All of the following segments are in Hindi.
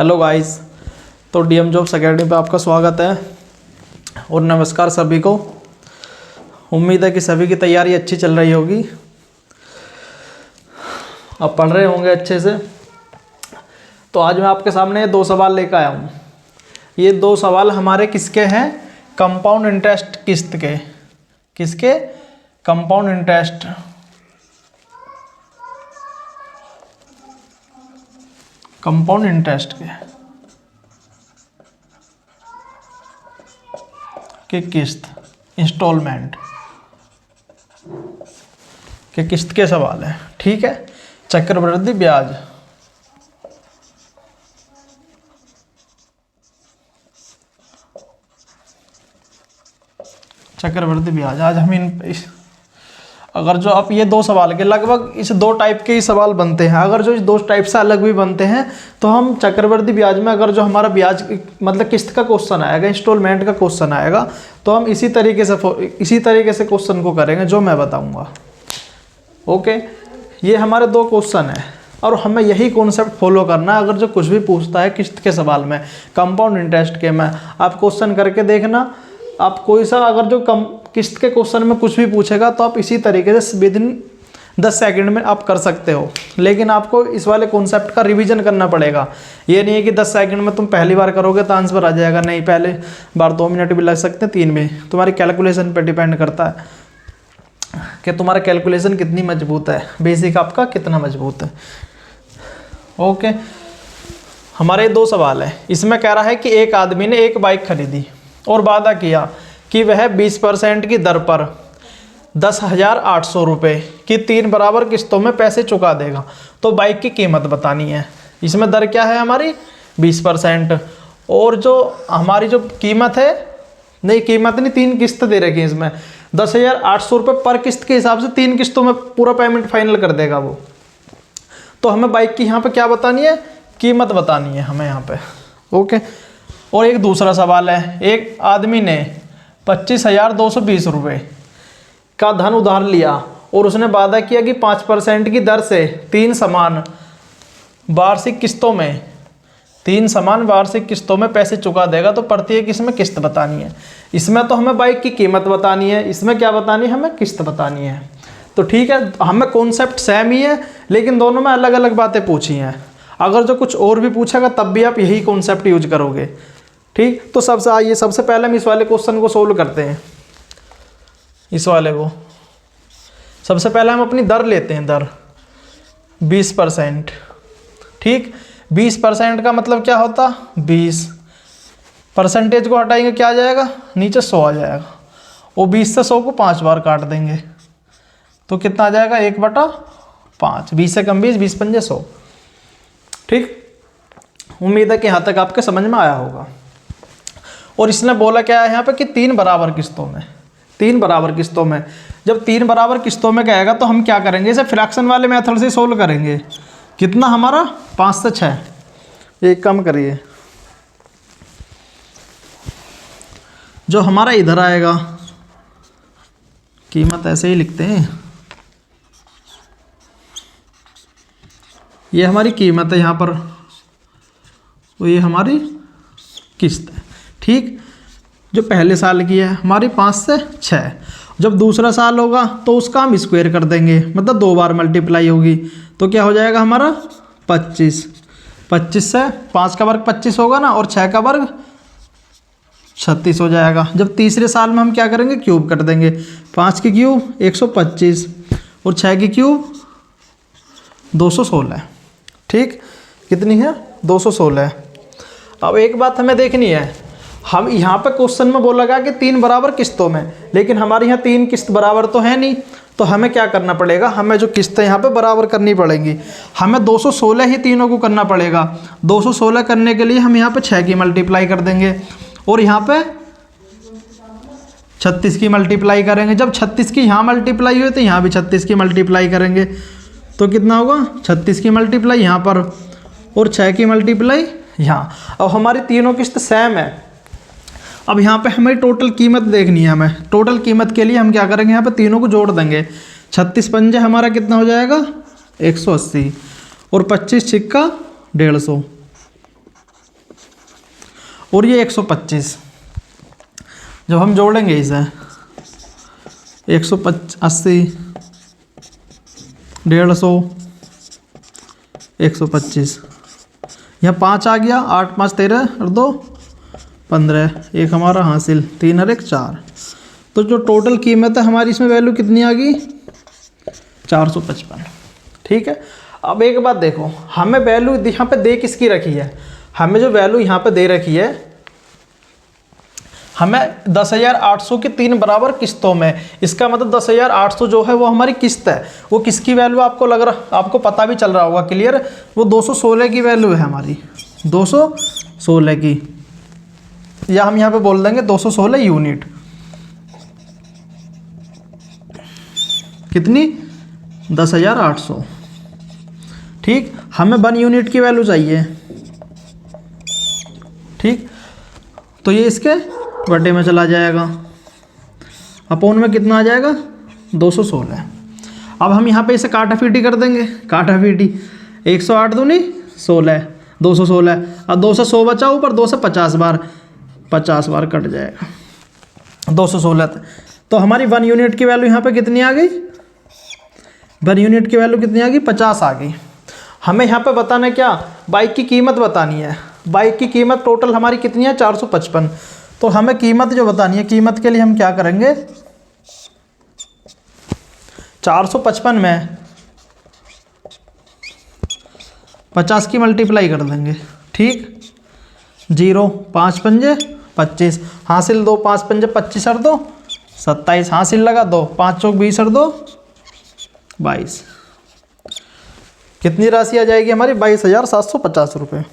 हेलो गाइस, तो डीएम जॉब्स अकेडमी पे आपका स्वागत है और नमस्कार सभी को। उम्मीद है कि सभी की तैयारी अच्छी चल रही होगी, आप पढ़ रहे होंगे अच्छे से। तो आज मैं आपके सामने दो सवाल लेकर आया हूँ। ये दो सवाल हमारे किसके हैं? कंपाउंड इंटरेस्ट किस्त के। किसके? कंपाउंड इंटरेस्ट के किस्त इंस्टॉलमेंट के किस्त के सवाल है। ठीक है, चक्रवृद्धि ब्याज। चक्रवृद्धि ब्याज आज हम अगर जो आप ये दो सवाल के लगभग इस दो टाइप के ही सवाल बनते हैं। अगर जो इस दो टाइप से अलग भी बनते हैं तो हम चक्रवृद्धि ब्याज में अगर जो हमारा ब्याज मतलब किस्त का क्वेश्चन आएगा, इंस्टॉलमेंट का क्वेश्चन आएगा, तो हम इसी तरीके से क्वेश्चन को करेंगे जो मैं बताऊंगा। ओके, ये हमारे दो क्वेश्चन है और हमें यही कॉन्सेप्ट फॉलो करना है। अगर जो कुछ भी पूछता है किस्त के सवाल में, कंपाउंड इंटरेस्ट के में, आप क्वेश्चन करके देखना। आप कोई सा अगर जो किस्त के क्वेश्चन में कुछ भी पूछेगा तो आप इसी तरीके से विदिन 10 सेकंड में आप कर सकते हो। लेकिन आपको इस वाले कॉन्सेप्ट का रिवीजन करना पड़ेगा। ये नहीं है कि 10 सेकंड में तुम पहली बार करोगे तो आंसर आ जाएगा। नहीं, पहले बार 2 मिनट भी लग सकते हैं, 3 भी। तुम्हारी कैलकुलेशन पर डिपेंड करता है कि तुम्हारा कैलकुलेशन कितनी मजबूत है, बेसिक आपका कितना मजबूत है। ओके, हमारे दो सवाल है। इसमें कह रहा है कि एक आदमी ने एक बाइक खरीदी और वादा किया कि वह 20% की दर पर 10,800 रुपये की 3 बराबर किस्तों में पैसे चुका देगा। तो बाइक की कीमत बतानी है। इसमें दर क्या है हमारी? 20%। और जो हमारी जो कीमत है, नहीं कीमत नहीं, 3 किस्त दे रखी है इसमें। 10,800 रुपये पर किस्त के हिसाब से 3 किस्तों में पूरा पेमेंट फाइनल कर देगा वो। तो हमें बाइक की यहाँ पे क्या बतानी है? कीमत बतानी है हमें यहाँ पे। ओके, और एक दूसरा सवाल है। एक आदमी ने 25,220 रुपये का धन उधार लिया और उसने वादा किया कि 5% की दर से 3 समान वार्षिक किस्तों में पैसे चुका देगा। तो प्रत्येक इसमें किस्त बतानी है। इसमें तो हमें बाइक की कीमत बतानी है, इसमें क्या बतानी है? हमें किस्त बतानी है। तो ठीक है, हमें कॉन्सेप्ट सेम ही है लेकिन दोनों में अलग अलग बातें पूछी हैं। अगर जो कुछ और भी पूछेगा तब भी आप यही कॉन्सेप्ट यूज करोगे। ठीक, तो सबसे पहले हम इस वाले क्वेश्चन को सोल्व करते हैं। इस वाले को सबसे पहले हम अपनी दर लेते हैं। दर 20%। ठीक, 20% का मतलब क्या होता? 20 परसेंटेज को हटाएंगे क्या आ जाएगा? नीचे 100 आ जाएगा। और 20 से 100 को 5 बार काट देंगे तो कितना आ जाएगा? 1/5। 20 से कम 20, 20 पंजे 100। ठीक, उम्मीद है कि यहाँ तक आपके समझ में आया होगा। और इसने बोला क्या है यहाँ पे कि 3 बराबर किस्तों में। 3 बराबर किस्तों में, जब 3 बराबर किस्तों में कहेगा तो हम क्या करेंगे? इसे फ्रैक्शन वाले मेथड से सोल्व करेंगे। कितना हमारा? 5 से 6। एक कम करिए, जो हमारा इधर आएगा, कीमत ऐसे ही लिखते हैं। ये हमारी कीमत है यहाँ पर, तो ये हमारी किस्त है। ठीक, जो पहले साल की है हमारी 5 से 6। जब दूसरा साल होगा तो उसका हम स्क्वायर कर देंगे, मतलब 2 बार मल्टीप्लाई होगी। तो क्या हो जाएगा हमारा? 25। 25 से 5 का वर्ग 25 होगा ना, और 6 का वर्ग 36 हो जाएगा। जब तीसरे साल में हम क्या करेंगे? क्यूब कर देंगे। 5 की क्यूब 125 और 6 की क्यूब 216। ठीक, कितनी है? 216। अब एक बात हमें देखनी है, हम यहाँ पे क्वेश्चन में बोला गया कि 3 बराबर किस्तों में, लेकिन हमारे यहाँ 3 किस्त बराबर तो है नहीं। तो हमें क्या करना पड़ेगा? हमें जो किस्तें यहाँ पे बराबर करनी पड़ेंगी। हमें 216 ही तीनों को करना पड़ेगा। 216 करने के लिए हम यहाँ पे 6 की मल्टीप्लाई कर देंगे और यहाँ पे 36 की मल्टीप्लाई करेंगे। जब 36 की यहाँ मल्टीप्लाई हुई तो यहाँ भी 36 की मल्टीप्लाई करेंगे। तो कितना होगा? 36 की मल्टीप्लाई यहाँ पर और 6 की मल्टीप्लाई यहाँ। अब हमारी तीनों किस्त सेम है। अब यहाँ पे हमें टोटल कीमत देखनी है। हमें टोटल कीमत के लिए हम क्या करेंगे? यहाँ पे तीनों को जोड़ देंगे। 36 पंजे हमारा कितना हो जाएगा? 180 और 25 छिक्का 150। और ये 125, जब हम जोड़ेंगे इसे 180, 150, 125, यहाँ 5 आ गया, 8 5 13 और 2 15, एक हमारा हासिल, 3 और 1 4। तो जो टोटल कीमत है हमारी इसमें वैल्यू कितनी आ गई? 455। ठीक है। अब एक बात देखो, हमें वैल्यू यहाँ पे दे किसकी रखी है? हमें जो वैल्यू यहाँ पे दे रखी है, हमें 10,800 की 3 बराबर किस्तों में, इसका मतलब 10,800 जो है वो हमारी किस्त है। वो किसकी वैल्यू आपको लग रहा, आपको पता भी चल रहा होगा क्लियर, वो 216 की वैल्यू है हमारी, 216 की, या हम यहाँ पे बोल देंगे 216 यूनिट। कितनी? 10,800। ठीक, हमें 1 यूनिट की वैल्यू चाहिए। ठीक, तो ये इसके बटे में चला जाएगा, अपोन में कितना आ जाएगा? 216। अब हम यहाँ पे इसे काटाफीटी कर देंगे, काटाफीटी 108 दूनी 16, 216, अब 2 से 100 बचा, ऊपर 2 से 50 बार, 50 बार कट जाएगा 216। तो हमारी 1 यूनिट की वैल्यू यहाँ पे कितनी आ गई? 1 यूनिट की वैल्यू कितनी आ गई? 50 आ गई। हमें यहाँ पे बताना क्या? बाइक की कीमत बतानी है। बाइक की कीमत टोटल हमारी कितनी है? 455। तो हमें कीमत जो बतानी है, कीमत के लिए हम क्या करेंगे? 455 में 50 की मल्टीप्लाई कर देंगे। ठीक, 0 5 पंजे 25, हासिल 2 5 पंजे 25 और 2 27, हासिल लगा 2 5 चौक 20 और 2 22। कितनी राशि आ जाएगी हमारी? 22,750 रुपये।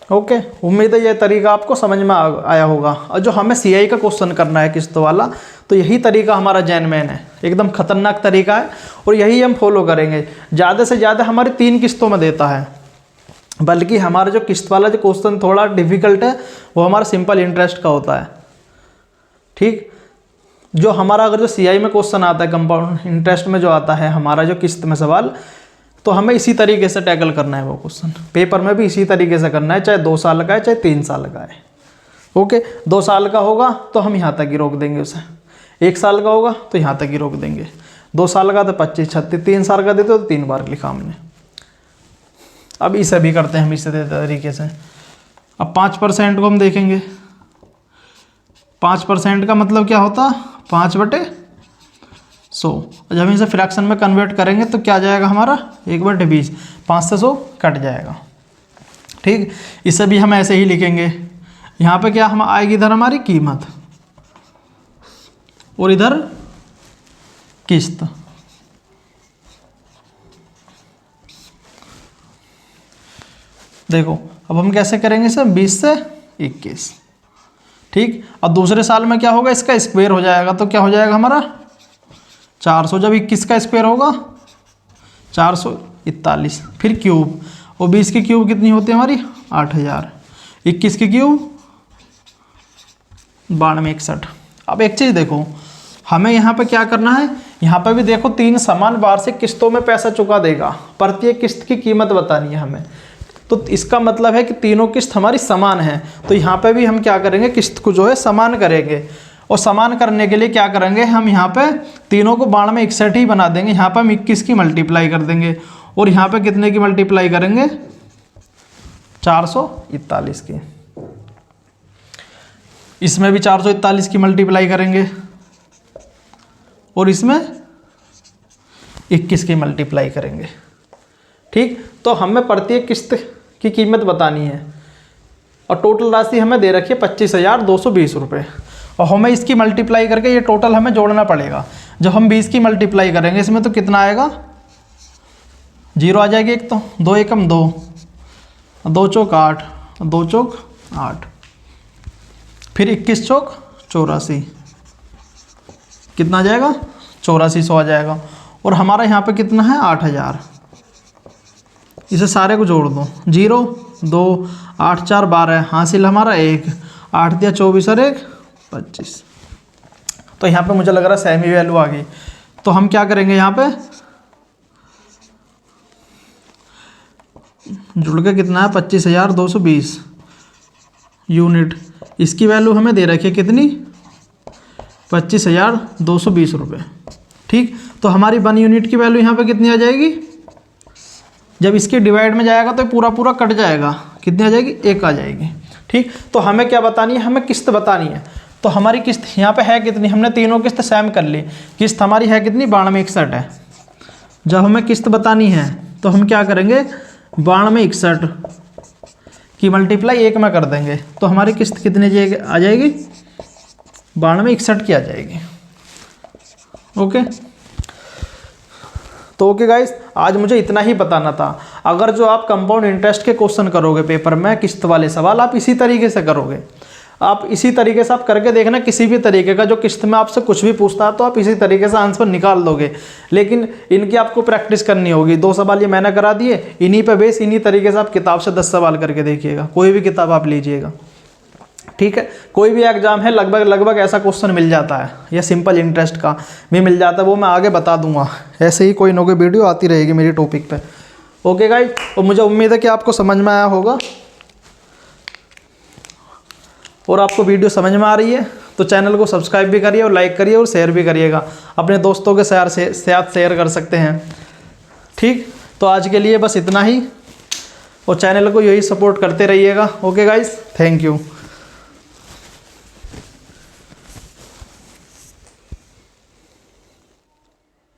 ओके, उम्मीद है ये तरीका आपको समझ में आया होगा। और जो हमें सीआई का क्वेश्चन करना है किस्तों वाला, तो यही तरीका हमारा जैनमैन है, एकदम खतरनाक तरीका है और यही हम फॉलो करेंगे। ज़्यादा से ज़्यादा हमारी 3 किस्तों में देता है, बल्कि हमारा जो किस्त वाला जो क्वेश्चन थोड़ा डिफिकल्ट है वो हमारा सिंपल इंटरेस्ट का होता है। ठीक, जो हमारा अगर जो सीआई में क्वेश्चन आता है कंपाउंड इंटरेस्ट में जो आता है हमारा जो किस्त में सवाल, तो हमें इसी तरीके से टैकल करना है वो क्वेश्चन। पेपर में भी इसी तरीके से करना है, चाहे 2 साल का है चाहे 3 साल का है। ओके, 2 साल का होगा तो हम यहाँ तक ही रोक देंगे उसे, 1 साल का होगा तो यहाँ तक ही रोक देंगे, 2 साल का तो 25 36, 3 साल का देते तो 3 बार लिखा हमने। अब इसे भी करते हैं हम इसी तरीके से। अब 5% को हम देखेंगे, 5% का मतलब क्या होता? 5/100। जब हम इसे फ्रैक्शन में कन्वर्ट करेंगे तो क्या जाएगा हमारा? 1/20, 5 से 100 कट जाएगा। ठीक, इसे भी हम ऐसे ही लिखेंगे। यहाँ पे क्या हम आएगी? इधर हमारी कीमत और इधर किस्त। देखो अब हम कैसे करेंगे इसे? 20 से 21। ठीक, और दूसरे साल में क्या होगा? इसका स्क्वायर हो जाएगा, तो क्या हो जाएगा हमारा? 400। जब 21 का स्क्वायर होगा 441, फिर क्यूब, और 20 की क्यूब कितनी होती है हमारी? 8000। 21 की क्यूब 9261। अब एक चीज़ देखो, हमें यहाँ पे क्या करना है? यहाँ पे भी देखो 3 समान वार्षिक किस्तों में पैसा चुका देगा, प्रत्येक किस्त की कीमत बतानी है हमें। तो इसका मतलब है कि तीनों किस्त हमारी समान है। तो यहाँ पे भी हम क्या करेंगे? किस्त को जो है समान करेंगे, और समान करने के लिए क्या करेंगे? हम यहाँ पे तीनों को 62 ही बना देंगे। यहाँ पे हम 21 की मल्टीप्लाई कर देंगे, और यहाँ पे कितने की मल्टीप्लाई करेंगे? 441 की। इसमें भी 441 की मल्टीप्लाई करेंगे, और इसमें 21 की मल्टीप्लाई करेंगे। ठीक, तो हमें प्रत्येक किस्त की कीमत बतानी है, और टोटल राशि हमें दे रखी है 25,220 रुपये, और हमें इसकी मल्टीप्लाई करके ये टोटल हमें जोड़ना पड़ेगा। जब हम 20 की मल्टीप्लाई करेंगे इसमें तो कितना आएगा? 0 आ जाएगी एक, तो 2 एकम 2, 2 चौक 8, 2 चौक 8, फिर 21 चौक 84, कितना आ जाएगा? 8400 आ जाएगा। और हमारा यहाँ पे कितना है? 8000। इसे सारे को जोड़ दो, 0 2 8 4 12, हासिल हमारा 1, 8 दिया 24 और 1 25। तो यहाँ पे मुझे लग रहा है सेमी वैल्यू आ गई। तो हम क्या करेंगे? यहाँ पे जुड़ के कितना है? 25,220, यूनिट, इसकी वैल्यू हमें दे रखी है कितनी, 25,220 रुपये। ठीक, तो हमारी 1 यूनिट की वैल्यू यहाँ पे कितनी आ जाएगी, जब इसके डिवाइड में जाएगा तो पूरा पूरा कट जाएगा, कितनी आ जाएगी, 1 आ जाएगी। ठीक, तो हमें क्या बतानी है, हमें किस्त बतानी है। तो हमारी किस्त यहाँ पे है कितनी, हमने तीनों किस्त सेम कर ली, किस्त हमारी है कितनी, 9261 है। जब हमें किस्त बतानी है तो हम क्या करेंगे, 9261 की मल्टीप्लाई 1 में कर देंगे, तो हमारी किस्त कितनी आ जाएगी, 9261 की आ जाएगी। ओके, तो ओके गाइस, आज मुझे इतना ही बताना था। अगर जो आप कंपाउंड इंटरेस्ट के क्वेश्चन करोगे पेपर में, किस्त वाले सवाल आप इसी तरीके से करोगे, आप इसी तरीके से आप करके देखना, किसी भी तरीके का जो किस्त में आपसे कुछ भी पूछता है तो आप इसी तरीके से आंसर निकाल दोगे। लेकिन इनकी आपको प्रैक्टिस करनी होगी। 2 सवाल ये मैंने करा दिए, इन्हीं पे बेस, इन्हीं तरीके से आप किताब से 10 सवाल करके देखिएगा, कोई भी किताब आप लीजिएगा। ठीक है, कोई भी एग्जाम है लगभग ऐसा क्वेश्चन मिल जाता है, या सिंपल इंटरेस्ट का भी मिल जाता है, वो मैं आगे बता दूंगा। ऐसे ही कोई ना कोई वीडियो आती रहेगी मेरी टॉपिक पे। ओके गाइस, और मुझे उम्मीद है कि आपको समझ में आया होगा, और आपको वीडियो समझ में आ रही है तो चैनल को सब्सक्राइब भी करिए और लाइक करिए और शेयर भी करिएगा, अपने दोस्तों के साथ शेयर कर सकते हैं। ठीक, तो आज के लिए बस इतना ही, और चैनल को यही सपोर्ट करते रहिएगा। Okay guys, thank you.